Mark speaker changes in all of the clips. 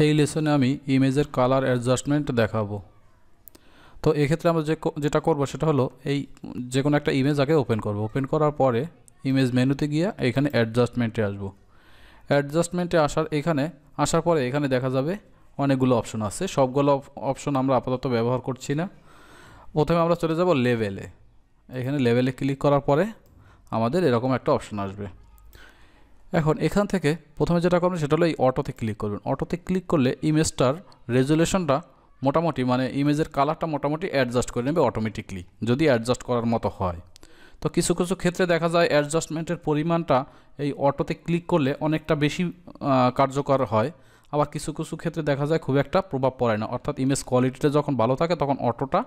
Speaker 1: এই লেসনে আমি ইমেজের কালার অ্যাডজাস্টমেন্ট দেখাবো। তো এক্ষেত্রে আমরা যেটা করব সেটা হলো এই যে কোনো একটা ইমেজ আগে ওপেন করব। ওপেন করার পরে ইমেজ মেনুতে গিয়ে এখানে অ্যাডজাস্টমেন্টে আসব। অ্যাডজাস্টমেন্টে আসার পরে এখানে দেখা যাবে অনেকগুলো অপশন আছে। সবগুলো অপশন আমরা আপাতত ব্যবহার করছি না। প্রথমে আমরা চলে যাব লেভেলে। এখানে লেভেলে ক্লিক করার পরে আমাদের এরকম একটা অপশন আসবে। এখন এখান থেকে প্রথমে যেটা করবেন সেটা হলো এই অটোতে ক্লিক করবেন। অটোতে ক্লিক করলে ইমেজটার রেজুলেশনটা মোটামুটি মানে ইমেজের কালারটা মোটামুটি অ্যাডজাস্ট করে নেবে অটোমেটিকলি, যদি অ্যাডজাস্ট করার মতো হয়। তো কিছু কিছু ক্ষেত্রে দেখা যায় অ্যাডজাস্টমেন্টের পরিমাণটা এই অটোতে ক্লিক করলে অনেকটা বেশি কার্যকর হয়, আবার কিছু কিছু ক্ষেত্রে দেখা যায় খুব একটা প্রভাব পড়ে না। অর্থাৎ ইমেজ কোয়ালিটিটা যখন ভালো থাকে তখন অটোটা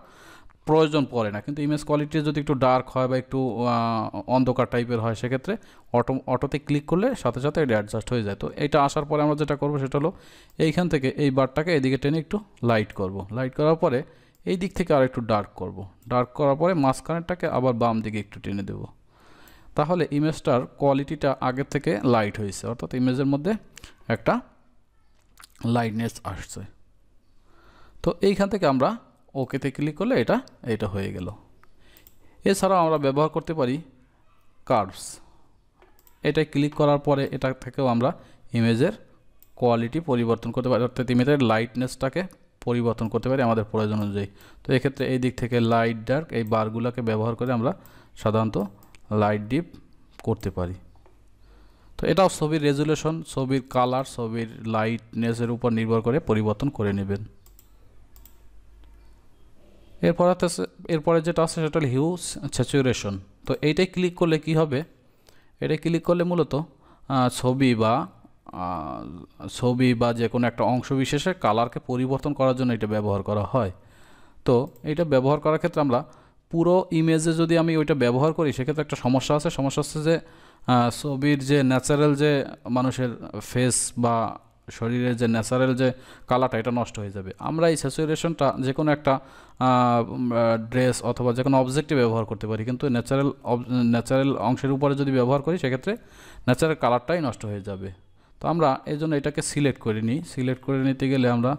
Speaker 1: প্রয়োজন পড়ে না, কিন্তু ইমেজ কোয়ালিটি যদি একটু ডার্ক হয় বা একটু অন্ধকার টাইপের হয় সেক্ষেত্রে অটোতে ক্লিক করলে সাথে সাথে এটা অ্যাডজাস্ট হয়ে যায়। তো এটা আসার পরে আমরা যেটা করব সেটা হলো এইখান থেকে এই বারটাকে এদিকে টেনে একটু লাইট করব। লাইট করার পরে এই দিক থেকে আর একটু ডার্ক করব। ডার্ক করার পরে মাঝখানেরটাকে আবার বাম দিকে একটু টেনে দেব। তাহলে ইমেজটার কোয়ালিটিটা আগের থেকে লাইট হয়েছে, অর্থাৎ ইমেজের মধ্যে একটা লাইটনেস আসছে। তো এইখান থেকে আমরা ওকেতে ক্লিক করলে এটা হয়ে গেল। এছাড়াও আমরা ব্যবহার করতে পারি কার্ভস। এটা ক্লিক করার পরে এটা থেকেও আমরা ইমেজের কোয়ালিটি পরিবর্তন করতে পারি, অর্থাৎ ইমেজের লাইটনেসটাকে পরিবর্তন করতে পারি আমাদের প্রয়োজন অনুযায়ী। তো এক্ষেত্রে এই দিক থেকে লাইট ডার্ক এই বারগুলোকে ব্যবহার করে আমরা সাধারণত লাইট ডিপ করতে পারি। তো এটাও ছবির রেজুলেশন, ছবির কালার, ছবির লাইটনেসের উপর নির্ভর করে পরিবর্তন করে নেবেন। এরপরে যেটা আছে সেটা হলো হিউ স্যাচুরেশন। তো এইটাই ক্লিক করলে কি হবে, এটা ক্লিক করলে মূলত ছবি বা যে কোনো একটা অংশ বিশেষে কালারকে পরিবর্তন করার জন্য এটা ব্যবহার করা হয়। তো এটা ব্যবহার করার ক্ষেত্রে আমরা পুরো ইমেজে যদি আমি ওইটা ব্যবহার করি সেক্ষেত্রে একটা সমস্যা আছে যে ছবির যে ন্যাচারাল যে মানুষের ফেস বা শরীরের যে ন্যাচারাল যে কালারটা এটা নষ্ট হয়ে যাবে। আমরা এই স্যাচুরেশনটা যে কোনো একটা ড্রেস অথবা যে কোনো অবজেক্টে ব্যবহার করতে পারি, কিন্তু ন্যাচারাল অংশের উপরে যদি ব্যবহার করি সেক্ষেত্রে ন্যাচারাল কালারটাই নষ্ট হয়ে যাবে। তো আমরা এই জন্য এটাকে সিলেক্ট করে নিই। সিলেক্ট করে নিতে গেলে আমরা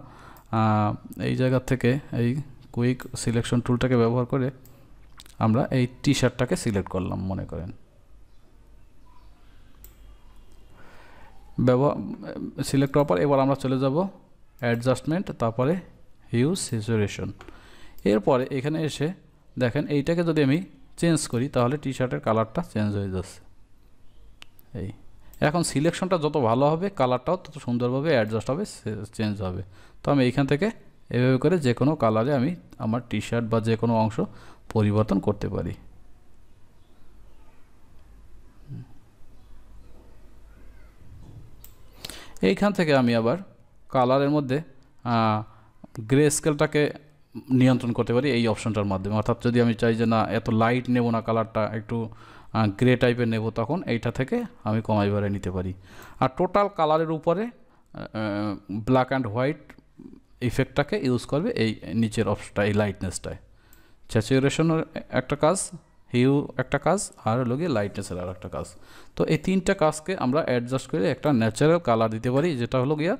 Speaker 1: এই জায়গা থেকে এই কুইক সিলেকশন টুলটাকে ব্যবহার করে আমরা এই টি শার্টটাকে সিলেক্ট করলাম মনে করেন। সিলেক্ট করার পর এবার আমরা চলে যাব অ্যাডজাস্টমেন্ট, তারপরে হিউ স্যাচুরেশন। এরপরে এখানে এসে দেখেন এইটাকে যদি আমি চেঞ্জ করি তাহলে টি শার্টের কালারটা চেঞ্জ হয়ে যাচ্ছে। এই এখন সিলেকশনটা যত ভালো হবে কালারটাও তত সুন্দরভাবে অ্যাডজাস্ট হবে, চেঞ্জ হবে। তো আমি এইখান থেকে এভাবে করে যে কোনো কালারে আমি আমার টি শার্ট বা যে কোনো অংশ পরিবর্তন করতে পারি। এইখান থেকে আমি আবার কালারের মধ্যে গ্রে স্কেলটাকে নিয়ন্ত্রণ করতে পারি এই অপশনটার মাধ্যমে। অর্থাৎ যদি আমি চাই যে না এত লাইট নেব না, কালারটা একটু গ্রে টাইপের নেব, তখন এইটা থেকে আমি কমাই বাড়াই নিতে পারি। আর টোটাল কালারের উপরে ব্ল্যাক অ্যান্ড হোয়াইট ইফেক্টটাকে ইউজ করবে এই নিচের অপশনটা, এই লাইটনেসটায়। স্যাচুরেশনের একটা কাজ, হিউ একটা কাজ, আর হলো গিয়ে লাইটনেসের আর একটা কাজ। তো এই তিনটা কাজকে আমরা অ্যাডজাস্ট করে একটা ন্যাচারাল কালার দিতে পারি, যেটা হলো গিয়া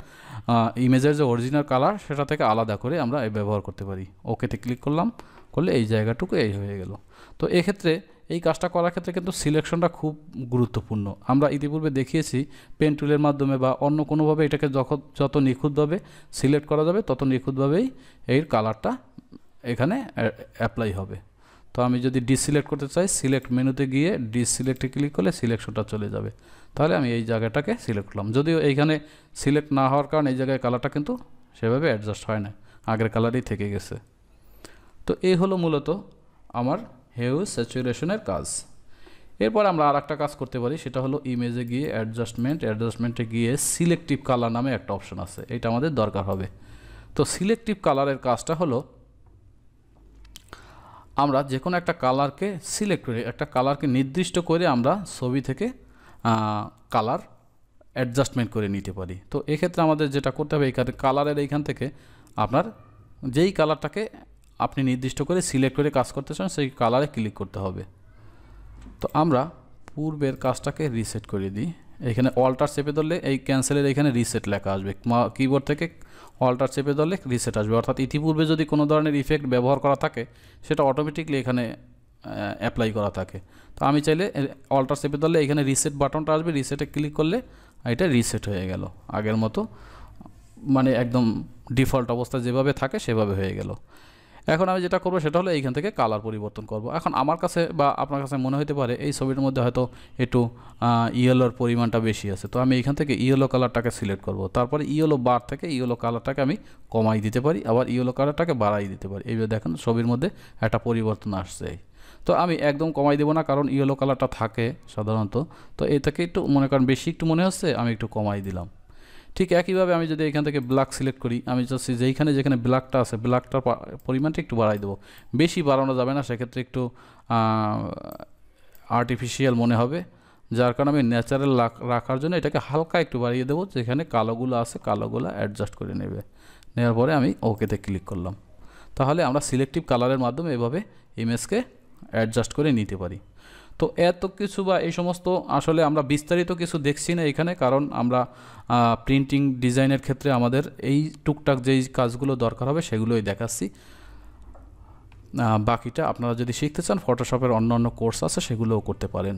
Speaker 1: ইমেজের যে অরিজিনাল কালার সেটা থেকে আলাদা করে আমরা ব্যবহার করতে পারি। ওকেতে ক্লিক করলে এই জায়গাটুকু এই হয়ে গেল। তো এক্ষেত্রে এই কাজটা করার ক্ষেত্রে কিন্তু সিলেকশনটা খুব গুরুত্বপূর্ণ। আমরা ইতিপূর্বে দেখিয়েছি পেন টুলের মাধ্যমে বা অন্য কোনোভাবে এটাকে যত নিখুঁতভাবে সিলেক্ট করা যাবে তত নিখুঁতভাবেই এর কালারটা এখানে অ্যাপ্লাই হবে। তো আমি যদি ডিসিলেক্ট করতে চাই, সিলেক্ট মেনুতে গিয়ে ডিসিলেক্টে ক্লিক করলে সিলেকশনটা চলে যাবে। তাহলে আমি এই জায়গাটাকে সিলেক্ট করলাম, যদিও এইখানে সিলেক্ট না হওয়ার কারণে এই জায়গায় কালারটা কিন্তু সেভাবে অ্যাডজাস্ট হয় না, আগের কালারই থেকে গেছে। তো এই হলো মূলত আমার হিউ স্যাচুরেশনের কাজ। এরপর আমরা আর একটা কাজ করতে পারি, সেটা হলো ইমেজে গিয়ে অ্যাডজাস্টমেন্টে গিয়ে সিলেক্টিভ কালার নামে একটা অপশন আছে, এটা আমাদের দরকার হবে। তো সিলেক্টিভ কালারের কাজটা হলো আমরা যে কোনো একটা কালারকে সিলেক্ট করে একটা কালারকে নির্দিষ্ট করে আমরা ছবি থেকে কালার অ্যাডজাস্টমেন্ট করে নিতে পারি। তো এক্ষেত্রে আমাদের যেটা করতে হবে, এইখানে কালারের এইখান থেকে আপনার যেই কালারটাকে আপনি নির্দিষ্ট করে সিলেক্ট করে কাজ করতে চান সেই কালারে ক্লিক করতে হবে। তো আমরা পূর্বের কাজটাকে রিসেট করে দিই, এখানে অল্টার চেপে ধরলে এই ক্যান্সেলের এখানে রিসেট লেখা আসবে, কিবোর্ড থেকে অল্টার চেপে ধরলে রিসেট আসবে, অর্থাৎ ইতিপূর্বে যদি কোনো ধরনের ইফেক্ট ব্যবহার করা থাকে সেটা অটোমেটিকলি এখানে অ্যাপ্লাই করা থাকে। তো আমি চাইলে অল্টার চেপে ধরলে এখানে রিসেট বাটনটা আসবে, রিসেটে ক্লিক করলে এটা রিসেট হয়ে গেল আগের মতো, মানে একদম ডিফল্ট অবস্থা যেভাবে থাকে সেভাবে হয়ে গেল। এখন আমি যেটা করব সেটা হলো এইখান থেকে কালার পরিবর্তন করব। এখন আমার কাছে বা আপনার কাছে মনে হতে পারে এই ছবিটার মধ্যে হয়তো একটু ইয়েলোর পরিমাণটা বেশি আছে, তো আমি এইখান থেকে ইয়েলো কালারটাকে সিলেক্ট করব। তারপরে ইয়েলো বার থেকে ইয়েলো কালারটাকে আমি কমাই দিতে পারি, আবার ইয়েলো কালারটাকে বাড়াই দিতে পারি। এইভাবে দেখেন ছবির মধ্যে একটা পরিবর্তন আসছে। তো আমি একদম কমাই দেবো না, কারণ ইয়েলো কালারটা থাকে সাধারণত, তো এই থেকে একটু মনে করেন বেশি একটু মনে হচ্ছে, আমি একটু কমাই দিলাম। ঠিক একইভাবে আমি যদি এখান থেকে ব্ল্যাক সিলেক্ট করি, আমি চাচ্ছি যেখানে যেখানে ব্ল্যাকটা আছে ব্ল্যাকটার পরিমাণটা একটু বাড়াই দেবো, বেশি বাড়ানো যাবে না, সেক্ষেত্রে একটু আর্টিফিশিয়াল মনে হবে, যার কারণে আমি ন্যাচারাল রাখার জন্য এটাকে হালকা একটু বাড়িয়ে দেবো, যেখানে কালোগুলো আছে কালোগুলো অ্যাডজাস্ট করে নেবে। নেওয়ার পরে আমি ওকেতে ক্লিক করলাম। তাহলে আমরা সিলেক্টিভ কালারের মাধ্যমে এভাবে ইমেজকে অ্যাডজাস্ট করে নিতে পারি। তো এত কিছু বা এই সমস্ত আসলে আমরা বিস্তারিত কিছু দেখছি না এখানে, কারণ আমরা প্রিন্টিং ডিজাইনের ক্ষেত্রে আমাদের এই টুকটাক যেই কাজগুলো দরকার হবে সেগুলোই দেখাচ্ছি। বাকিটা আপনারা যদি শিখতে চান ফটোশপের অন্য অন্য কোর্স আছে সেগুলোও করতে পারেন।